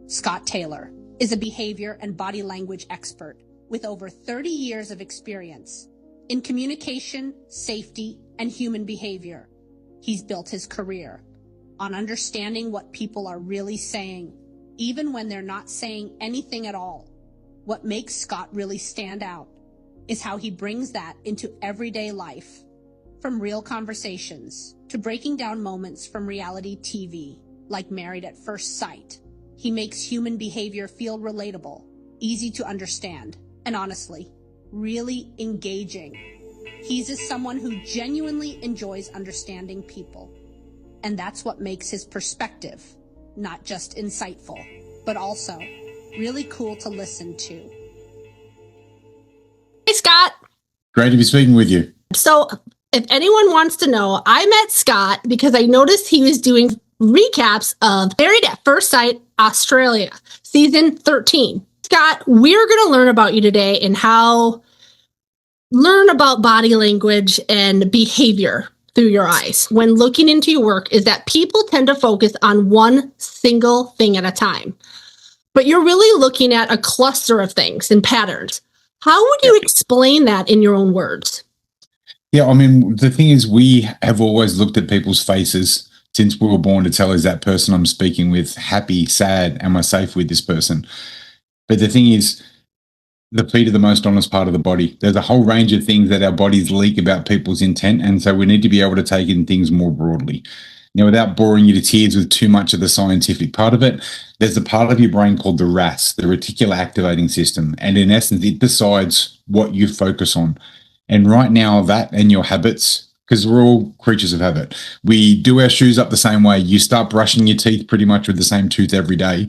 Scott Taylor is a behavior and body language expert with over 30 years of experience in communication, safety, and human behavior. He's built his career on understanding what people are really saying, even when they're not saying anything at all. What makes Scott really stand out is how he brings that into everyday life, from real conversations to breaking down moments from reality TV, like Married at First Sight. He makes human behavior feel relatable, easy to understand, and honestly, really engaging. He's someone who genuinely enjoys understanding people. And that's what makes his perspective not just insightful, but also really cool to listen to. Hey, Scott. Great to be speaking with you. So if anyone wants to know, I met Scott because I noticed he was doing recaps of Married at First Sight Australia, season 13. Scott, we're going to learn about you today and learn about body language and behavior through your eyes when looking into your work is that people tend to focus on one single thing at a time. But you're really looking at a cluster of things and patterns. How would you explain that in your own words? Yeah, I mean, the thing is, we have always looked at people's faces since we were born to tell, is that person I'm speaking with happy, sad, am I safe with this person? But the thing is, the feet are the most honest part of the body. There's a whole range of things that our bodies leak about people's intent, and so we need to be able to take in things more broadly. Now, without boring you to tears with too much of the scientific part of it, there's a part of your brain called the RAS, the reticular activating system, and in essence, it decides what you focus on. And right now, that and your habits, because we're all creatures of habit. We do our shoes up the same way. You start brushing your teeth pretty much with the same tooth every day.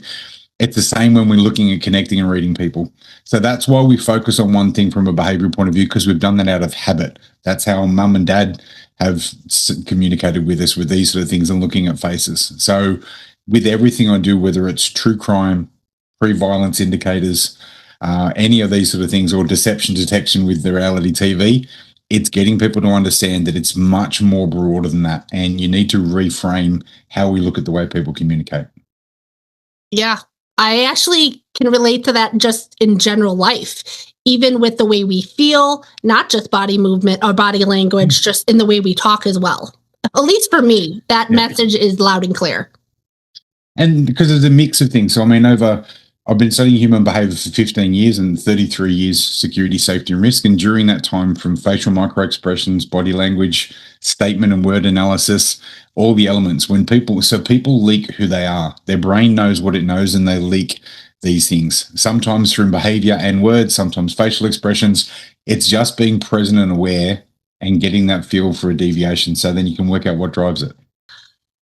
It's the same when we're looking at connecting and reading people. So that's why we focus on one thing from a behavioral point of view, because we've done that out of habit. That's how mum and dad have communicated with us with these sort of things and looking at faces. So with everything I do, whether it's true crime, pre-violence indicators, any of these sort of things, or deception detection with the reality TV, it's getting people to understand that it's much more broader than that. And you need to reframe how we look at the way people communicate. Yeah, I actually can relate to that just in general life, even with the way we feel, not just body movement or body language, just in the way we talk as well. At least for me, that message is loud and clear. And because there's a mix of things. So, I mean, I've been studying human behavior for 15 years and 33 years security, safety, and risk. And during that time, from facial microexpressions, body language, statement and word analysis, all the elements, people leak who they are. Their brain knows what it knows and they leak these things, sometimes through behavior and words, sometimes facial expressions. It's just being present and aware and getting that feel for a deviation so then you can work out what drives it.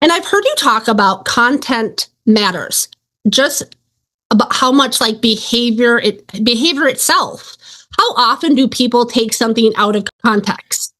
And I've heard you talk about content matters, just about how much like behavior itself. How often do people take something out of context?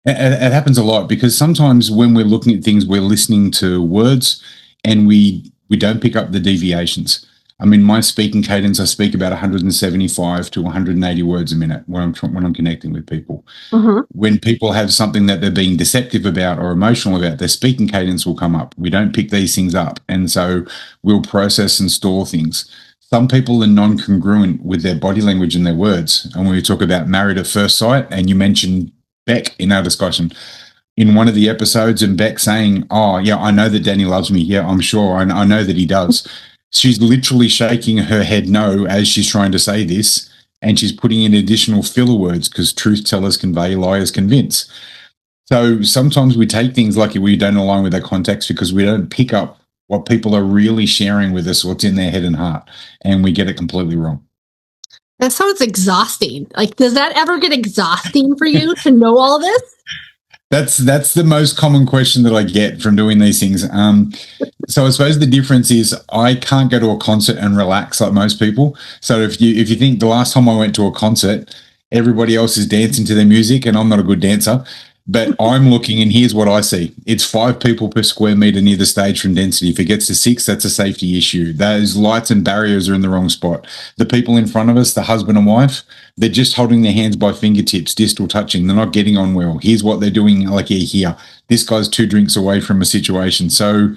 It happens a lot because sometimes when we're looking at things, we're listening to words and we don't pick up the deviations. I mean, my speaking cadence, I speak about 175 to 180 words a minute when I'm connecting with people. Mm-hmm. When people have something that they're being deceptive about or emotional about, their speaking cadence will come up. We don't pick these things up. And so we'll process and store things. Some people are non-congruent with their body language and their words. And when we talk about Married at First Sight, and you mentioned Beck in our discussion, in one of the episodes, and Beck saying, "Oh, yeah, I know that Danny loves me. Yeah, I'm sure. I know that he does." She's literally shaking her head no as she's trying to say this, and she's putting in additional filler words because truth tellers convey, liars convince. So sometimes we take things like we don't align with our context because we don't pick up what people are really sharing with us, what's in their head and heart, and we get it completely wrong. That sounds exhausting. Like, does that ever get exhausting for you to know all this? That's the most common question that I get from doing these things. So I suppose the difference is I can't go to a concert and relax like most people. So if you think the last time I went to a concert, everybody else is dancing to their music and I'm not a good dancer, but I'm looking and here's what I see. It's 5 people per square meter near the stage from density. If it gets to 6, that's a safety issue. Those lights and barriers are in the wrong spot. The people in front of us, the husband and wife, they're just holding their hands by fingertips, distal touching. They're not getting on well. Here's what they're doing, like here. This guy's 2 drinks away from a situation. So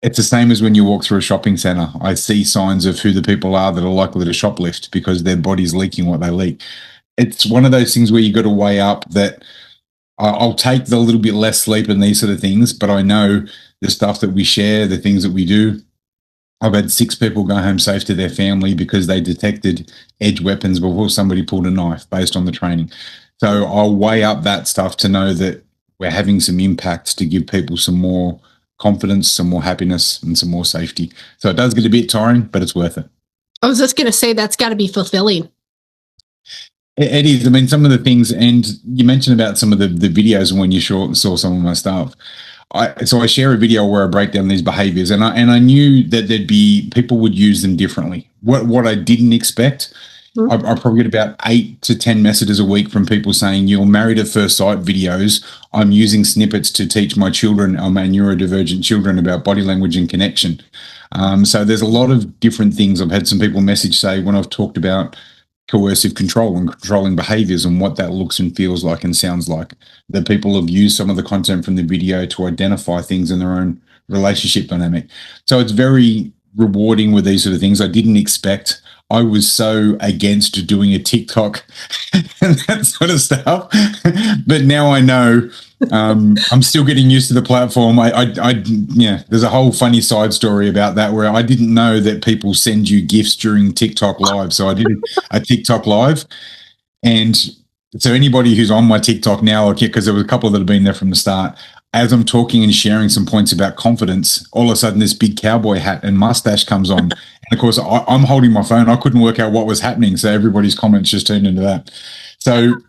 It's the same as when you walk through a shopping center. I see signs of who the people are that are likely to shoplift because their body's leaking what they leak. It's one of those things where you got to weigh up that I'll take the little bit less sleep and these sort of things, but I know the stuff that we share, the things that we do. I've had 6 people go home safe to their family because they detected edge weapons before somebody pulled a knife based on the training. So I'll weigh up that stuff to know that we're having some impact to give people some more confidence, some more happiness, and some more safety. So it does get a bit tiring, but it's worth it. I was just going to say that's got to be fulfilling. It is. I mean, some of the things, and you mentioned about some of the videos when you saw some of my stuff. So I share a video where I break down these behaviors, and I knew that there'd be people would use them differently. What I didn't expect, I probably get about 8 to 10 messages a week from people saying, "You're married at first sight videos. I'm using snippets to teach my children, my neurodivergent children, about body language and connection." So there's a lot of different things. I've had some people message say when I've talked about coercive control and controlling behaviors and what that looks and feels like and sounds like, that people have used some of the content from the video to identify things in their own relationship dynamic. So it's very rewarding with these sort of things. I didn't expect. I was so against doing a TikTok and that sort of stuff, but now I know. I'm still getting used to the platform. There's a whole funny side story about that where I didn't know that people send you gifts during TikTok live. So I did a TikTok live, and so anybody who's on my TikTok now, because there was a couple that have been there from the start, as I'm talking and sharing some points about confidence, all of a sudden this big cowboy hat and mustache comes on. And of course, I'm holding my phone. I couldn't work out what was happening. So everybody's comments just turned into that. So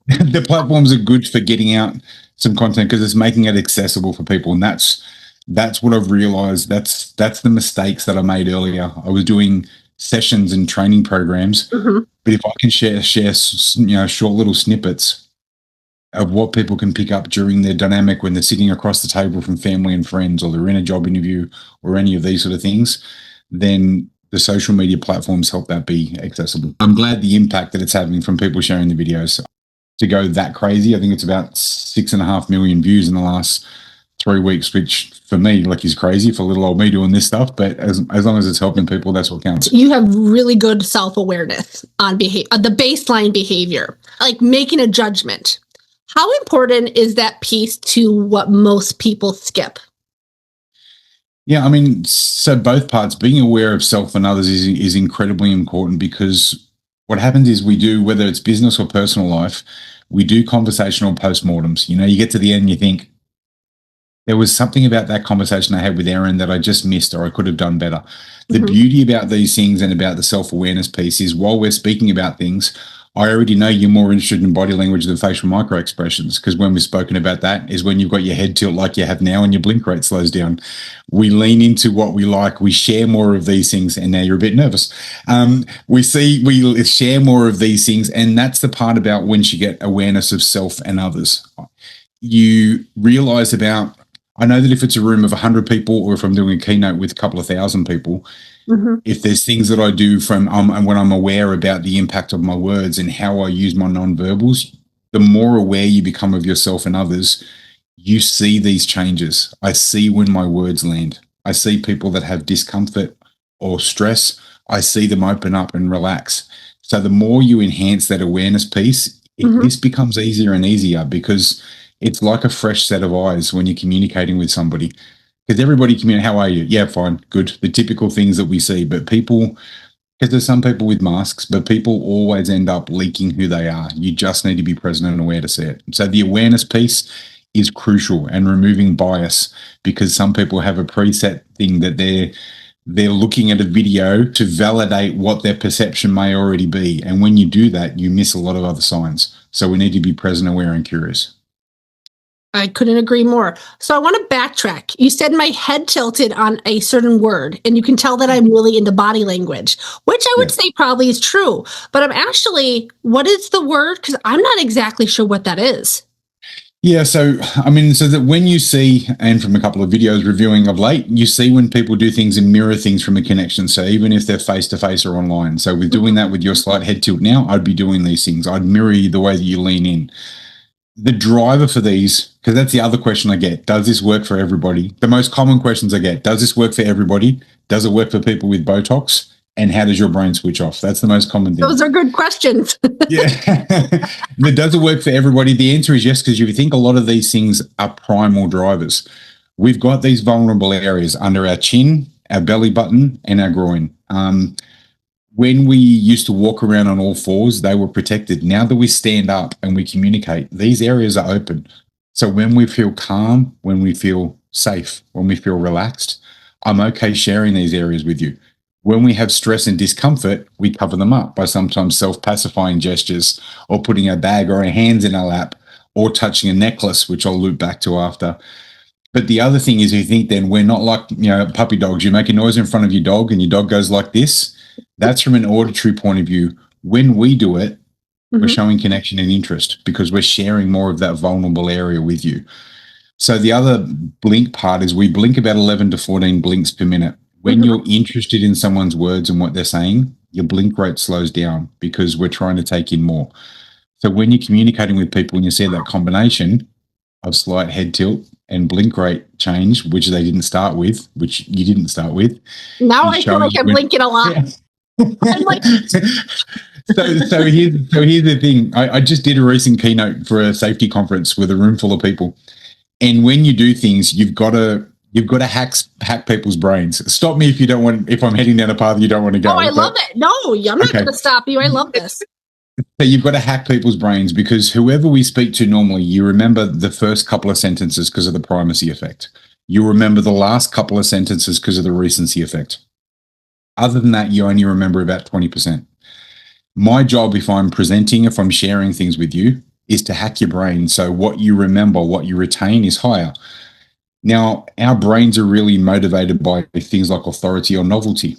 the platforms are good for getting out some content because it's making it accessible for people. And that's what I've realized. That's the mistakes that I made earlier. I was doing sessions and training programs, but if I can share short little snippets of what people can pick up during their dynamic when they're sitting across the table from family and friends, or they're in a job interview, or any of these sort of things, then the social media platforms help that be accessible. I'm glad the impact that it's having from people sharing the videos. To go that crazy, I think it's about 6.5 million views in the last 3 weeks, which for me, is crazy for little old me doing this stuff. But as long as it's helping people, that's what counts. You have really good self-awareness on the baseline behavior, like making a judgment. How important is that piece to what most people skip? Yeah, I mean, so both parts, being aware of self and others is incredibly important, because what happens is we do, whether it's business or personal life, we do conversational postmortems. You get to the end and you think, there was something about that conversation I had with Erin that I just missed, or I could have done better. The beauty about these things and about the self-awareness piece is, while we're speaking about things, I already know you're more interested in body language than facial micro expressions, because when we've spoken about that is when you've got your head tilt like you have now and your blink rate slows down. We lean into what we like. We share more of these things, and now you're a bit nervous. We share more of these things, and that's the part about once you get awareness of self and others. You realize about, I know that if it's a room of 100 people, or if I'm doing a keynote with a couple of thousand people, if there's things that I do and when I'm aware about the impact of my words and how I use my nonverbals, the more aware you become of yourself and others, you see these changes. I see when my words land. I see people that have discomfort or stress. I see them open up and relax. So the more you enhance that awareness piece, this becomes easier and easier, because it's like a fresh set of eyes when you're communicating with somebody. Because everybody communicates, how are you? Yeah, fine, good. The typical things that we see. But people, because there's some people with masks, but people always end up leaking who they are. You just need to be present and aware to see it. So the awareness piece is crucial, and removing bias, because some people have a preset thing that they're looking at a video to validate what their perception may already be. And when you do that, you miss a lot of other signs. So we need to be present, aware, and curious. I couldn't agree more. So I want to backtrack. You said my head tilted on a certain word, and you can tell that I'm really into body language, which I would say probably is true. But I'm actually, what is the word? Because I'm not exactly sure what that is. Yeah, so that when you see, and from a couple of videos reviewing of late, you see when people do things and mirror things from a connection. So even if they're face-to-face or online. So with doing that with your slight head tilt now, I'd be doing these things. I'd mirror you the way that you lean in. the driver for these, because that's the other question I get. Does this work for everybody? The most common questions I get, does this work for everybody? Does it work for people with Botox? And how does your brain switch off? That's the most common thing. Those are good questions. Yeah. But does it work for everybody? The answer is yes, because you think a lot of these things are primal drivers. We've got these vulnerable areas under our chin, our belly button, and our groin. When we used to walk around on all fours, they were protected. Now that we stand up and we communicate, these areas are open. So when we feel calm, when we feel safe, when we feel relaxed, I'm okay sharing these areas with you. When we have stress and discomfort, we cover them up by sometimes self-pacifying gestures or putting our bag or our hands in our lap or touching a necklace, which I'll loop back to after. But the other thing is you think then we're not like, puppy dogs. You make a noise in front of your dog and your dog goes like this. That's from an auditory point of view. When we do it, we're showing connection and interest because we're sharing more of that vulnerable area with you. So the other blink part is we blink about 11 to 14 blinks per minute. When you're interested in someone's words and what they're saying, your blink rate slows down because we're trying to take in more. So when you're communicating with people and you see that combination of slight head tilt and blink rate change, which they didn't start with, which you didn't start with. Now I feel like I'm blinking a lot. Yeah. I'm like, so here's the thing. I just did a recent keynote for a safety conference with a room full of people. And when you do things, you've got to hack people's brains. Stop me if I'm heading down a path you don't want to go. Oh, I love it. No, I'm not going to stop you. I love this. So you've got to hack people's brains because whoever we speak to normally, you remember the first couple of sentences because of the primacy effect. You remember the last couple of sentences because of the recency effect. Other than that, you only remember about 20%. My job, if I'm presenting, if I'm sharing things with you, is to hack your brain. So what you remember, what you retain is higher. Now, our brains are really motivated by things like authority or novelty.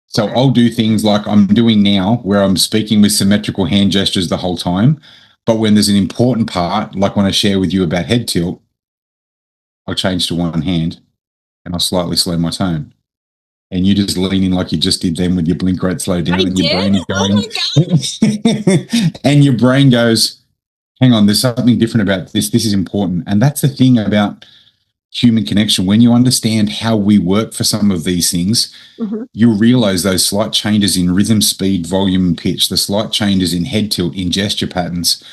So I'll do things like I'm doing now where I'm speaking with symmetrical hand gestures the whole time. But when there's an important part, like when I share with you about head tilt, I'll change to one hand and I'll slightly slow my tone. And you just lean in like you just did then with your blink rate slow down and your brain is going. Oh my God. And your brain goes, hang on, there's something different about this. This is important. And that's the thing about human connection. When you understand how we work for some of these things, you realize those slight changes in rhythm, speed, volume, and pitch, the slight changes in head tilt, in gesture patterns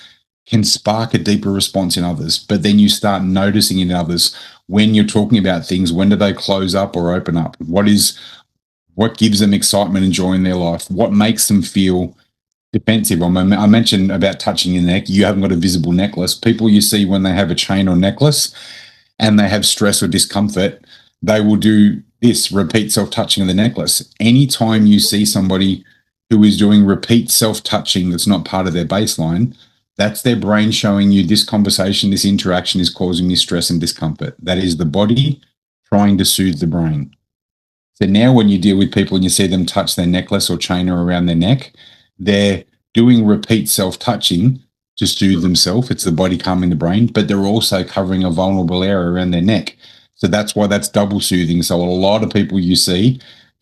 can spark a deeper response in others. But then you start noticing in others when you're talking about things, when do they close up or open up? What gives them excitement and joy in their life? What makes them feel defensive? I mentioned about touching your neck. You haven't got a visible necklace. People you see when they have a chain or necklace and they have stress or discomfort, they will do this, repeat self-touching of the necklace. Anytime you see somebody who is doing repeat self-touching that's not part of their baseline, that's their brain showing you this conversation, this interaction is causing me stress and discomfort. That is the body trying to soothe the brain. So now when you deal with people and you see them touch their necklace or chain around their neck, they're doing repeat self-touching to soothe themselves. It's the body calming the brain, but they're also covering a vulnerable area around their neck. So that's why that's double soothing. So a lot of people you see,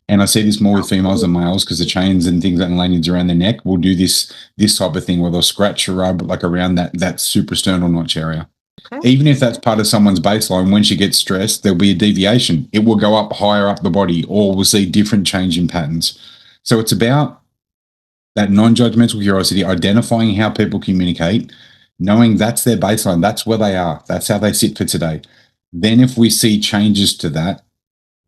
and I see this more with females than males because the chains and things and lanyards around their neck will do this type of thing where they'll scratch or rub like around that suprasternal notch area. Okay. Even if that's part of someone's baseline, when she gets stressed, there'll be a deviation. It will go up higher up the body or we'll see different change in patterns. So it's about that non-judgmental curiosity, identifying how people communicate, knowing that's their baseline, that's where they are, that's how they sit for today. Then if we see changes to that,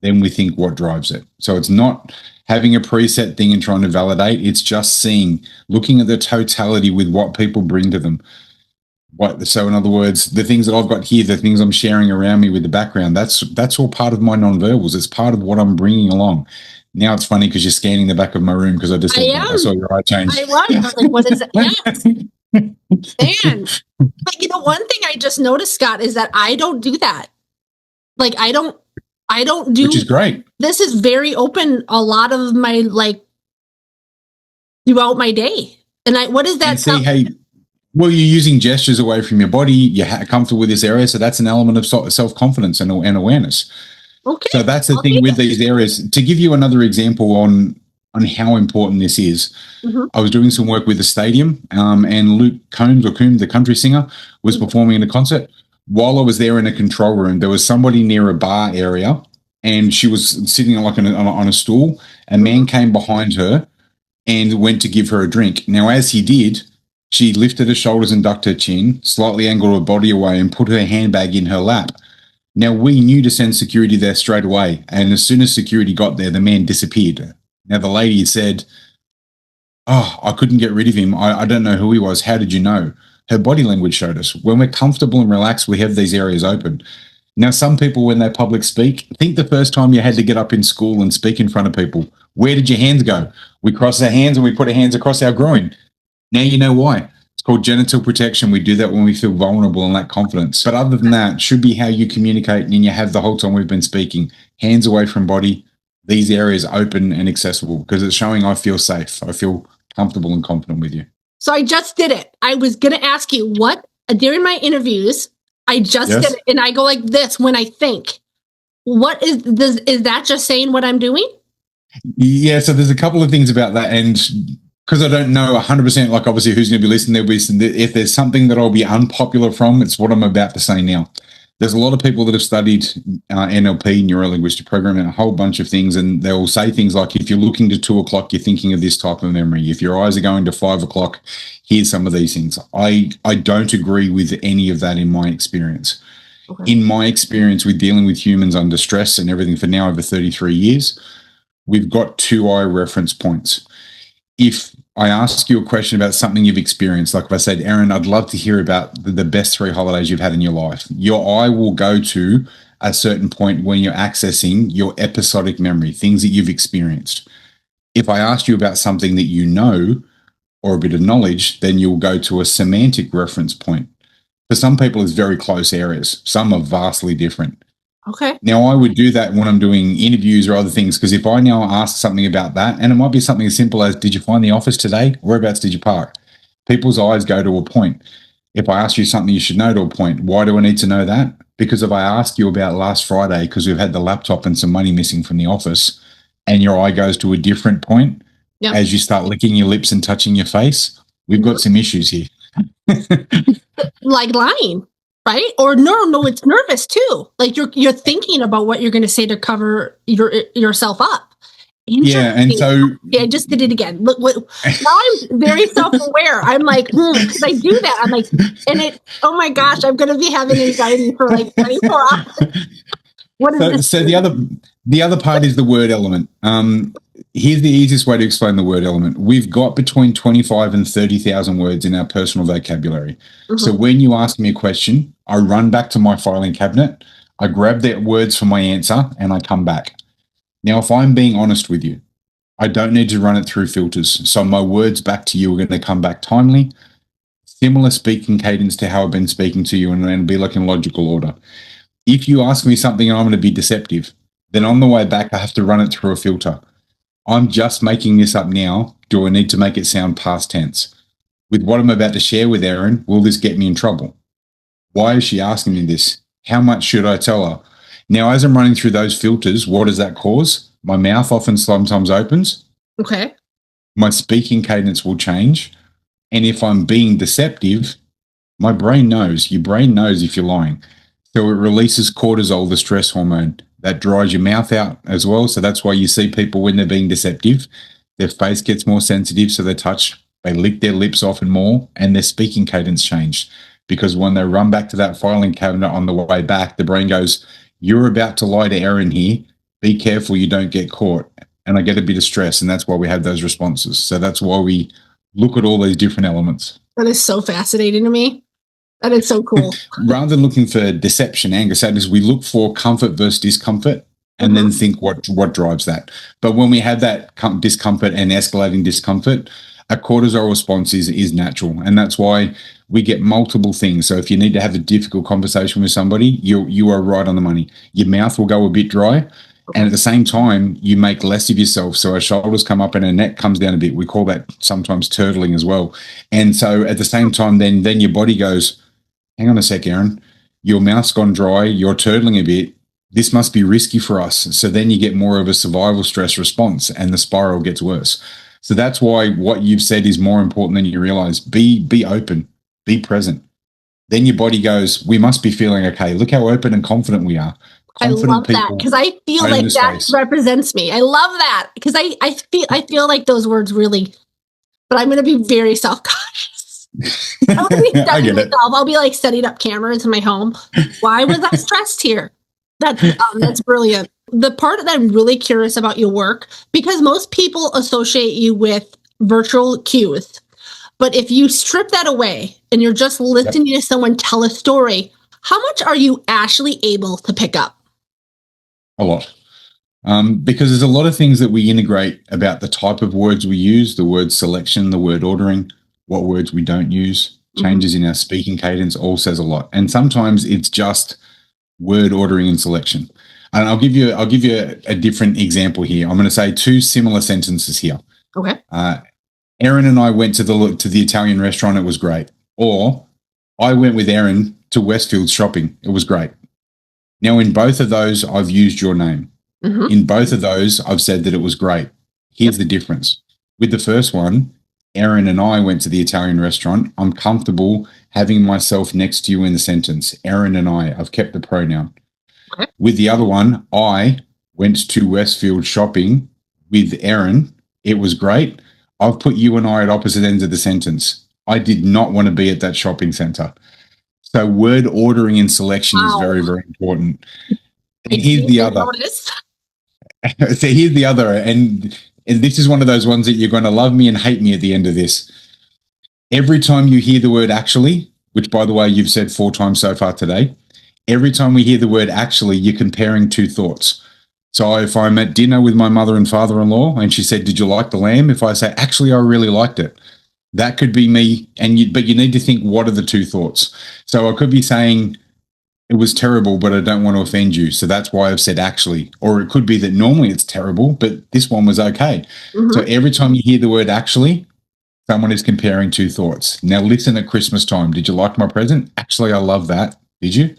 then we think what drives it. So it's not having a preset thing and trying to validate. It's just looking at the totality with what people bring to them. So in other words, the things that I've got here, the things I'm sharing around me with the background, that's all part of my nonverbals. It's part of what I'm bringing along. Now it's funny because you're scanning the back of my room because I saw your eye change. I was like, what is it? Yes. And but one thing I just noticed, Scott, is that I don't do that. Like I don't do, which is great. This is very open a lot of my throughout my day. And what is that? Well, you're using gestures away from your body. You're comfortable with this area. So that's an element of self-confidence and awareness. Okay. So that's the thing with these areas. To give you another example on on how important this is. Mm-hmm. I was doing some work with the stadium, and Luke Combs, the country singer, was performing in a concert. While I was there in a control room, there was somebody near a bar area, and she was sitting like on a stool. A man came behind her and went to give her a drink. Now, as he did, she lifted her shoulders and ducked her chin, slightly angled her body away, and put her handbag in her lap. Now, we knew to send security there straight away, and as soon as security got there, the man disappeared. Now, the lady said, "Oh, I couldn't get rid of him. I don't know who he was. How did you know?" Her body language showed us. When we're comfortable and relaxed, we have these areas open. Now, some people, when they public speak, think the first time you had to get up in school and speak in front of people, where did your hands go? We cross our hands and we put our hands across our groin. Now you know why. It's called genital protection. We do that when we feel vulnerable and lack confidence. But other than that, should be how you communicate and you have the whole time we've been speaking. Hands away from body, these areas open and accessible, because it's showing I feel safe. I feel comfortable and confident with you. So I just did it. I was going to ask you what, during my interviews, I just did it. And I go like this when I think. What is that just saying what I'm doing? Yeah, so there's a couple of things about that. And because I don't know 100%, like obviously who's going to be listening, if there's something that I'll be unpopular from, it's what I'm about to say now. There's a lot of people that have studied NLP, neuro-linguistic programming, a whole bunch of things, and they'll say things like, if you're looking to 2 o'clock, you're thinking of this type of memory. If your eyes are going to 5 o'clock, here's some of these things. I don't agree with any of that in my experience. Okay. In my experience with dealing with humans under stress and everything for now over 33 years, we've got 2 eye reference points. If I ask you a question about something you've experienced, like if I said, Erin, I'd love to hear about the best 3 holidays you've had in your life, your eye will go to a certain point when you're accessing your episodic memory, things that you've experienced. If I asked you about something that you know or a bit of knowledge, then you'll go to a semantic reference point. For some people, it's very close areas. Some are vastly different. Okay. Now, I would do that when I'm doing interviews or other things, because if I now ask something about that, and it might be something as simple as, did you find the office today? Whereabouts did you park? People's eyes go to a point. If I ask you something you should know to a point, why do I need to know that? Because if I ask you about last Friday, because we've had the laptop and some money missing from the office, and your eye goes to a different point, yep, as you start licking your lips and touching your face, we've got some issues here. Like lying. Right? Or no, it's nervous too. Like you're thinking about what you're going to say to cover yourself up. Yeah, and so I just did it again. Look, now I'm very self-aware. I'm like, because I do that. I'm like, and it. Oh my gosh, I'm going to be having anxiety for like 24 hours. What is this? So the other part is the word element. Here's the easiest way to explain the word element. We've got between 25 and 30,000 words in our personal vocabulary. Mm-hmm. So when you ask me a question, I run back to my filing cabinet, I grab the words for my answer, and I come back. Now, if I'm being honest with you, I don't need to run it through filters. So my words back to you are going to come back timely, similar speaking cadence to how I've been speaking to you, and it'll be like in logical order. If you ask me something and I'm going to be deceptive, then on the way back, I have to run it through a filter. I'm just making this up now. Do I need to make it sound past tense? With what I'm about to share with Erin, will this get me in trouble? Why is she asking me this? How much should I tell her? Now, as I'm running through those filters, what does that cause? My mouth often sometimes opens. Okay. My speaking cadence will change. And if I'm being deceptive, my brain knows. Your brain knows if you're lying. So it releases cortisol, the stress hormone. That dries your mouth out as well. So that's why you see people when they're being deceptive, their face gets more sensitive. So they lick their lips often more, and their speaking cadence changed. Because when they run back to that filing cabinet on the way back, the brain goes, you're about to lie to Erin here. Be careful you don't get caught. And I get a bit of stress, and that's why we have those responses. So that's why we look at all these different elements. That is so fascinating to me. That is so cool. Rather than looking for deception, anger, sadness, we look for comfort versus discomfort and then think what drives that. But when we have that discomfort and escalating discomfort, a cortisol response is natural. And that's why we get multiple things. So if you need to have a difficult conversation with somebody, you are right on the money. Your mouth will go a bit dry. And at the same time, you make less of yourself. So our shoulders come up and our neck comes down a bit. We call that sometimes turtling as well. And so at the same time, then your body goes, hang on a sec, Erin, your mouth's gone dry, you're turtling a bit, this must be risky for us. So then you get more of a survival stress response and the spiral gets worse. So that's why what you've said is more important than you realize. Be open, be present. Then your body goes, we must be feeling okay. Look how open and confident we are. Confident I love that because I feel like that represents me. I love that because I feel like those words really, but I'm going to be very self-conscious. I'm going to be studying myself. I'll be like setting up cameras in my home. Why was I stressed here? That's brilliant. The part that I'm really curious about your work, because most people associate you with virtual cues. But if you strip that away and you're just listening to someone tell a story, how much are you actually able to pick up? A lot. Because there's a lot of things that we integrate about the type of words we use, the word selection, the word ordering, what words we don't use, changes in our speaking cadence, all says a lot. And sometimes it's just word ordering and selection. And I'll give you a different example here. I'm going to say two similar sentences here. Okay. Erin and I went to the Italian restaurant. It was great. Or I went with Erin to Westfield shopping. It was great. Now, in both of those, I've used your name. In both of those, I've said that it was great. Here's the difference. With the first one, Erin and I went to the Italian restaurant. I'm comfortable having myself next to you in the sentence. Erin and I, I've kept the pronoun. Okay. With the other one, I went to Westfield shopping with Erin. It was great. I've put you and I at opposite ends of the sentence. I did not want to be at that shopping center. So word ordering and selection is very, very important. And here's the other. So here's the other. And this is one of those ones that you're going to love me and hate me at the end of this. Every time you hear the word actually, which by the way, you've said 4 times so far today, every time we hear the word actually, you're comparing two thoughts. So if I'm at dinner with my mother and father-in-law and she said, did you like the lamb? If I say, actually, I really liked it, that could be me. But you need to think, what are the two thoughts? So I could be saying, it was terrible, but I don't want to offend you. So that's why I've said actually. Or it could be that normally it's terrible, but this one was okay. So every time you hear the word actually, someone is comparing two thoughts. Now listen at Christmas time. Did you like my present? Actually, I love that. Did you?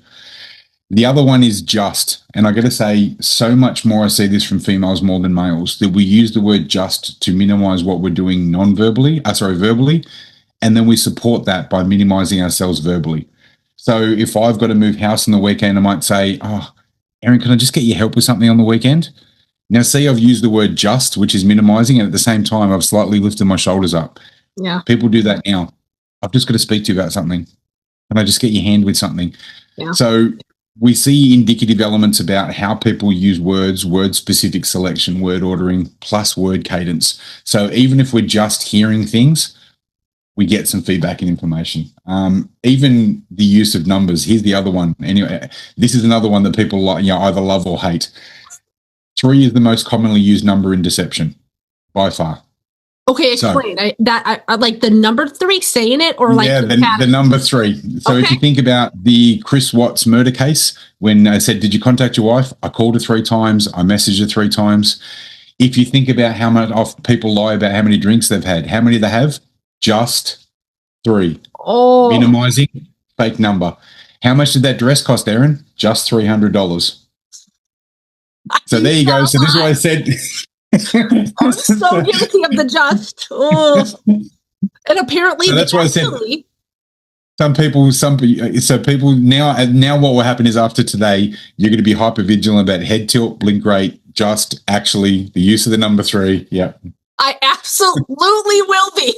The other one is just, and I got to say, so much more I see this from females more than males, that we use the word just to minimize what we're doing verbally, and then we support that by minimizing ourselves verbally. So if I've got to move house on the weekend, I might say, oh, Erin, can I just get your help with something on the weekend? Now, see, I've used the word just, which is minimizing, and at the same time, I've slightly lifted my shoulders up. Yeah. People do that now. I've just got to speak to you about something. Can I just get your hand with something? Yeah. So we see indicative elements about how people use words, word-specific selection, word ordering, plus word cadence. So even if we're just hearing things, we get some feedback and information. Even the use of numbers. Here's the other one. Anyway, this is another one that people either love or hate. 3 is the most commonly used number in deception, by far. Okay, explain. I like the number 3 saying it, or like the number 3. So if you think about the Chris Watts murder case, when I said, "Did you contact your wife?" I called her 3 times. I messaged her 3 times. If you think about how much people lie about how many drinks they've had, how many they have? Just 3. Oh, minimizing, fake number. How much did that dress cost, Erin? Just $300. So there you go. So this is why I said. I'm so guilty of the just. Oh, and apparently so that's why I said. Some people now what will happen is after today, you're going to be hyper vigilant about head tilt, blink rate, just, actually, the use of the number 3. Yeah. I absolutely will be.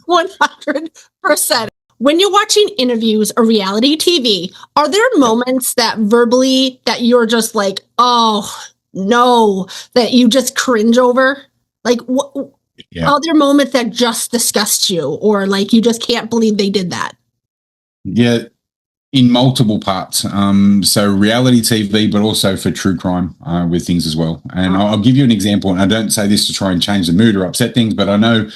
100%. When you're watching interviews or reality TV, are there moments that verbally that you're just like, oh no, that you just cringe over? Like, are there moments that just disgust you, or like you just can't believe they did that? Yeah, in multiple parts. So reality TV, but also for true crime with things as well. And I'll give you an example. And I don't say this to try and change the mood or upset things, but I know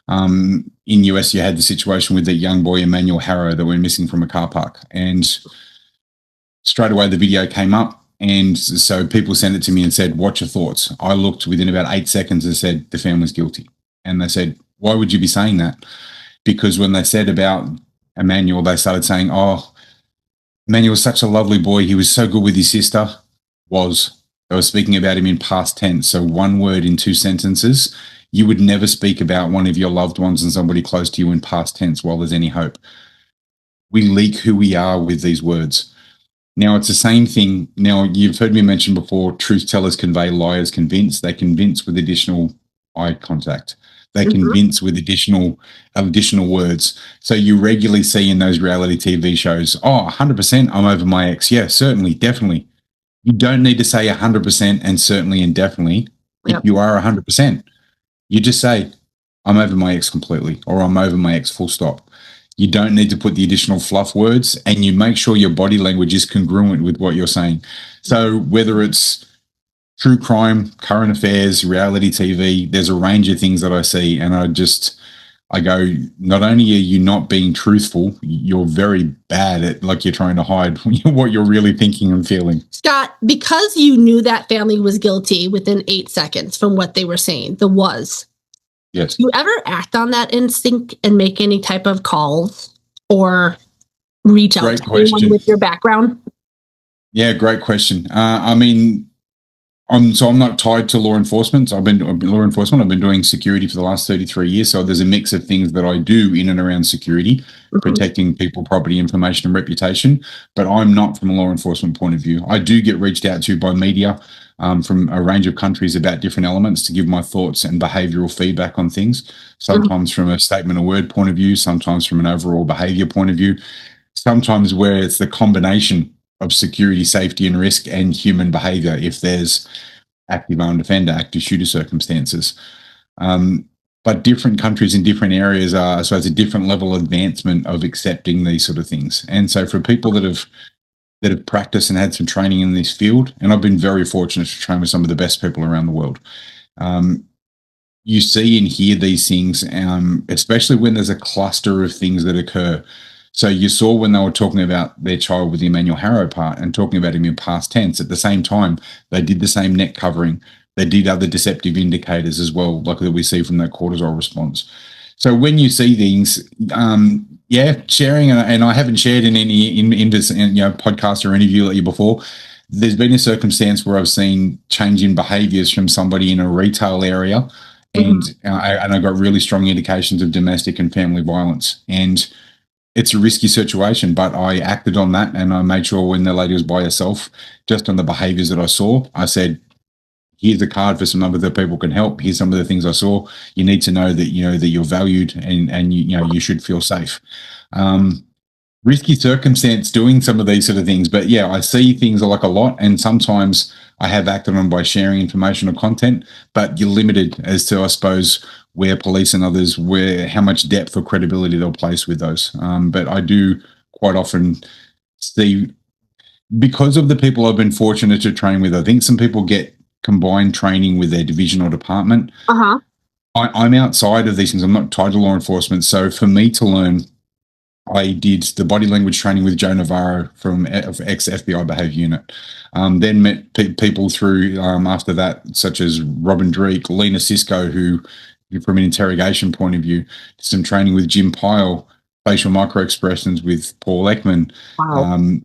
in US you had the situation with the young boy Emmanuel Harrow that went missing from a car park, and straight away the video came up, and so people sent it to me and said, "What's your thoughts?" I looked within about 8 seconds and said, the family's guilty. And they said, "Why would you be saying that?" Because when they said about Emmanuel, they started saying, "Oh, Man, he was such a lovely boy. He was so good with his sister. They were speaking about him in past tense. So one word in two sentences. You would never speak about one of your loved ones and somebody close to you in past tense while there's any hope. We leak who we are with these words. Now, it's the same thing. Now, you've heard me mention before, truth tellers convey, liars convince. They convince with additional eye contact. They convince with additional words. So you regularly see in those reality TV shows, 100% I'm over my ex. Yeah, certainly, definitely. You don't need to say 100% and certainly and definitely if you are 100%. You just say, I'm over my ex completely, or I'm over my ex full stop. You don't need to put the additional fluff words, and you make sure your body language is congruent with what you're saying. So whether it's true crime, current affairs, reality TV, there's a range of things that I see, and I go, not only are you not being truthful, you're very bad at, like, you're trying to hide what you're really thinking and feeling. Scott, because you knew that family was guilty within 8 seconds from what they were saying, Yes. Do you ever act on that instinct and make any type of calls or reach out to anyone with your background? Yeah, great question. I'm not tied to law enforcement. I've been doing security for the last 33 years. So there's a mix of things that I do in and around security, protecting people, property, information, and reputation. But I'm not from a law enforcement point of view. I do get reached out to by media from a range of countries about different elements to give my thoughts and behavioral feedback on things. Sometimes from a statement of word point of view, sometimes from an overall behavior point of view, sometimes where it's the combination of security, safety, and risk and human behavior if there's active armed offender, active shooter circumstances. But different countries in different areas are, I suppose, a different level of advancement of accepting these sort of things. And so for people that have practiced and had some training in this field, and I've been very fortunate to train with some of the best people around the world, you see and hear these things, especially when there's a cluster of things that occur. So you saw when they were talking about their child with the Emmanuel Harrow part and talking about him in past tense, at the same time, they did the same neck covering. They did other deceptive indicators as well, like that we see from that cortisol response. So when you see things, sharing, and I haven't shared in any podcast or interview like you before, there's been a circumstance where I've seen change in behaviors from somebody in a retail area, and I got really strong indications of domestic and family violence. And it's a risky situation, but I acted on that, and I made sure when the lady was by herself, just on the behaviors that I saw, I said, here's a card for some other people can help. Here's some of the things I saw. You need to know that, that you're valued and you should feel safe. Risky circumstance doing some of these sort of things. But yeah, I see things like a lot, and sometimes I have acted on by sharing information or content, but you're limited as to, I suppose, where police and others, how much depth or credibility they'll place with those. But I do quite often see, because of the people I've been fortunate to train with, I think some people get combined training with their division or department. I'm outside of these things. I'm not tied to law enforcement. So for me to learn, I did the body language training with Joe Navarro from ex-FBI Behavior Unit. Then met people through after that, such as Robin Dreek, Lena Sisko, who, from an interrogation point of view, did some training with Jim Pyle, facial micro-expressions with Paul Ekman,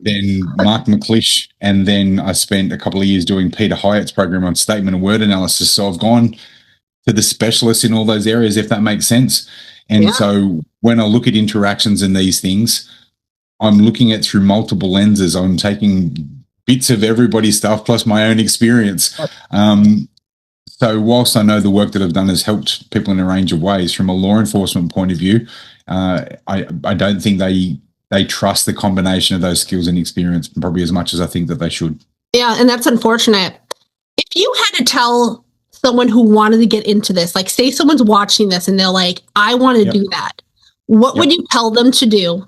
then Mark McClish, and then I spent a couple of years doing Peter Hyatt's program on statement and word analysis. So I've gone to the specialists in all those areas, if that makes sense. And so when I look at interactions in these things, I'm looking at through multiple lenses. I'm taking bits of everybody's stuff plus my own experience. So whilst I know the work that I've done has helped people in a range of ways, from a law enforcement point of view, I don't think they trust the combination of those skills and experience probably as much as I think that they should. Yeah, and that's unfortunate. If you had to tell someone who wanted to get into this, like say someone's watching this and they're like, I want to do that, what would you tell them to do?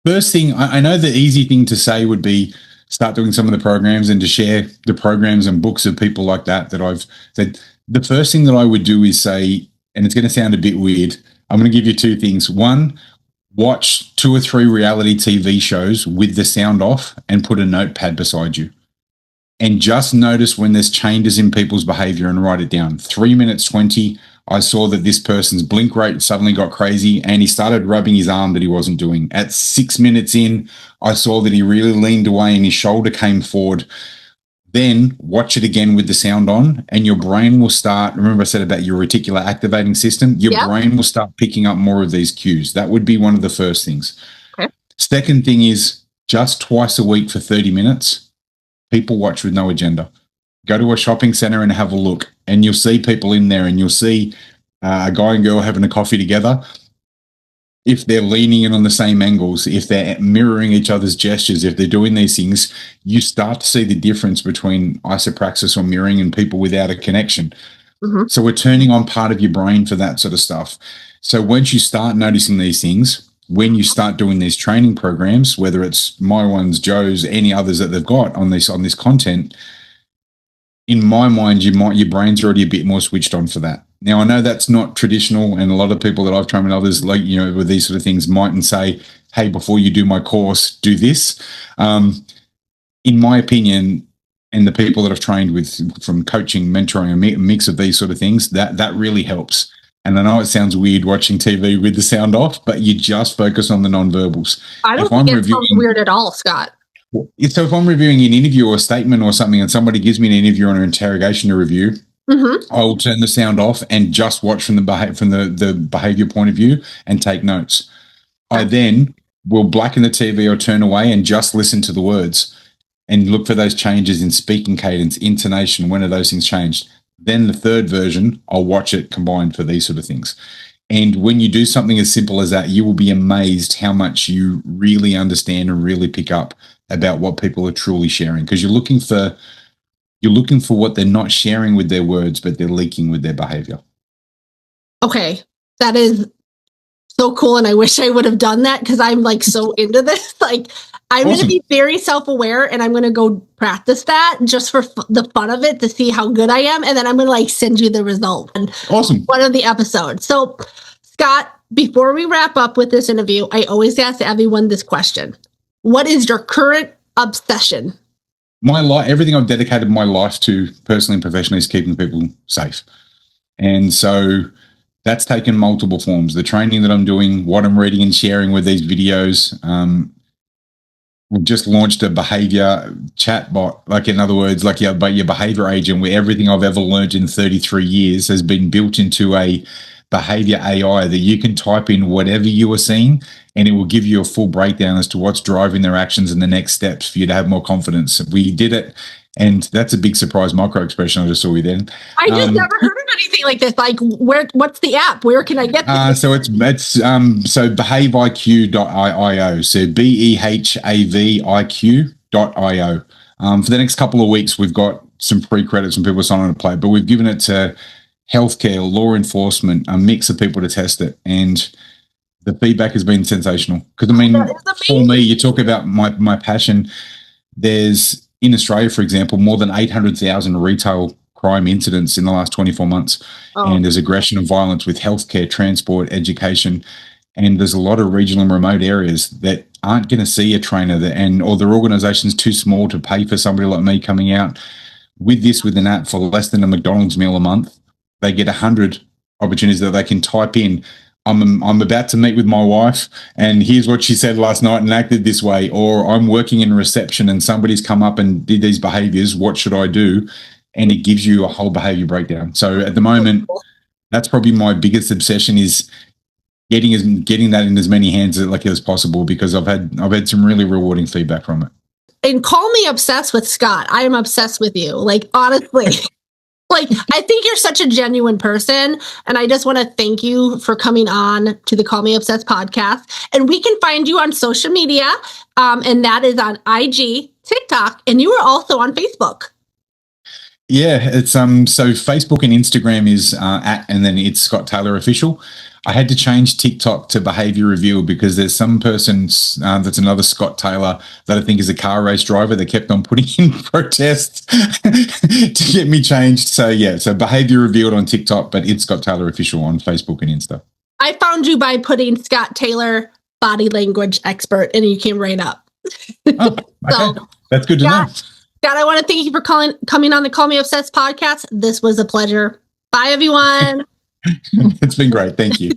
First thing, I know the easy thing to say would be start doing some of the programs and to share the programs and books of people like that I've said. The first thing that I would do is say, and it's going to sound a bit weird, I'm going to give you two things. One, watch 2 or 3 reality TV shows with the sound off and put a notepad beside you. And just notice when there's changes in people's behavior and write it down. 3 minutes 20, I saw that this person's blink rate suddenly got crazy and he started rubbing his arm that he wasn't doing. At 6 minutes in, I saw that he really leaned away and his shoulder came forward. Then watch it again with the sound on and your brain will start. Remember I said about your reticular activating system? Your brain will start picking up more of these cues. That would be one of the first things. Okay. Second thing is just twice a week for 30 minutes, people watch with no agenda. Go to a shopping center and have a look and you'll see people in there and you'll see a guy and girl having a coffee together. If they're leaning in on the same angles, if they're mirroring each other's gestures, if they're doing these things, you start to see the difference between isopraxis or mirroring and people without a connection. Mm-hmm. So we're turning on part of your brain for that sort of stuff. So once you start noticing these things, when you start doing these training programs, whether it's my ones, Joe's, any others that they've got on this content, in my mind, your brain's already a bit more switched on for that. Now, I know that's not traditional, and a lot of people that I've trained and others, like, you know, with these sort of things mightn't say, hey, before you do my course, do this. In my opinion, and the people that I've trained with from coaching, mentoring, a mix of these sort of things, that really helps. And I know it sounds weird watching TV with the sound off, but you just focus on the nonverbals. I don't think it sounds weird at all, Scott. So if I'm reviewing an interview or a statement or something and somebody gives me an interview or an interrogation to review, I will turn the sound off and just watch from the behavior point of view and take notes. I then will blacken the TV or turn away and just listen to the words and look for those changes in speaking cadence, intonation, when are those things changed. Then the third version, I'll watch it combined for these sort of things. And when you do something as simple as that, you will be amazed how much you really understand and really pick up about what people are truly sharing, because you're looking for what they're not sharing with their words, but they're leaking with their behavior. Okay, that is so cool, and I wish I would have done that because I'm like so into this. Like, I'm going to be very self-aware, and I'm going to go practice that just for the fun of it to see how good I am, and then I'm going to like send you the result. Awesome. One of the episodes. So, Scott, before we wrap up with this interview, I always ask everyone this question. What is your current obsession? My life, everything I've dedicated my life to personally and professionally is keeping people safe. And so that's taken multiple forms. The training that I'm doing, what I'm reading and sharing with these videos. We've just launched a behavior chatbot, like in other words, like your behavior agent, where everything I've ever learned in 33 years has been built into a behavior AI that you can type in whatever you are seeing and it will give you a full breakdown as to what's driving their actions and the next steps for you to have more confidence. We did it, and that's a big surprise micro expression I just saw you then. I just never heard of anything like this. Like, what's the app? Where can I get this? So it's behaveiq.io. So behaviq.io. For the next couple of weeks, we've got some free credits and people signing to play, but we've given it to healthcare, law enforcement, a mix of people to test it, and the feedback has been sensational. Because I mean, for me, you talk about my passion. There's in Australia, for example, more than 800,000 retail crime incidents in the last 24 months, and there's aggression and violence with healthcare, transport, education, and there's a lot of regional and remote areas that aren't going to see a trainer, or their organization's too small to pay for somebody like me coming out with an app for less than a McDonald's meal a month. They get 100 opportunities that they can type in. I'm about to meet with my wife, and here's what she said last night and acted this way. Or I'm working in reception and somebody's come up and did these behaviors. What should I do? And it gives you a whole behavior breakdown. So at the moment, that's probably my biggest obsession, is getting that in as many hands as possible, because I've had some really rewarding feedback from it. And call me obsessed with Scott. I am obsessed with you. Like, honestly. Like, I think you're such a genuine person, and I just want to thank you for coming on to the Call Me Obsessed podcast. And we can find you on social media, and that is on IG, TikTok, and you are also on Facebook. Yeah, it's so Facebook and Instagram is and then it's Scott Taylor Official. I had to change TikTok to Behavior Reveal because there's some person that's another Scott Taylor that I think is a car race driver that kept on putting in protests to get me changed. So yeah, so Behavior Revealed on TikTok, but it's Scott Taylor Official on Facebook and Insta. I found you by putting Scott Taylor body language expert, and you came right up. Oh, okay. So, that's good to know. Scott, I want to thank you for coming on the Call Me Obsessed podcast. This was a pleasure. Bye, everyone. It's been great. Thank you.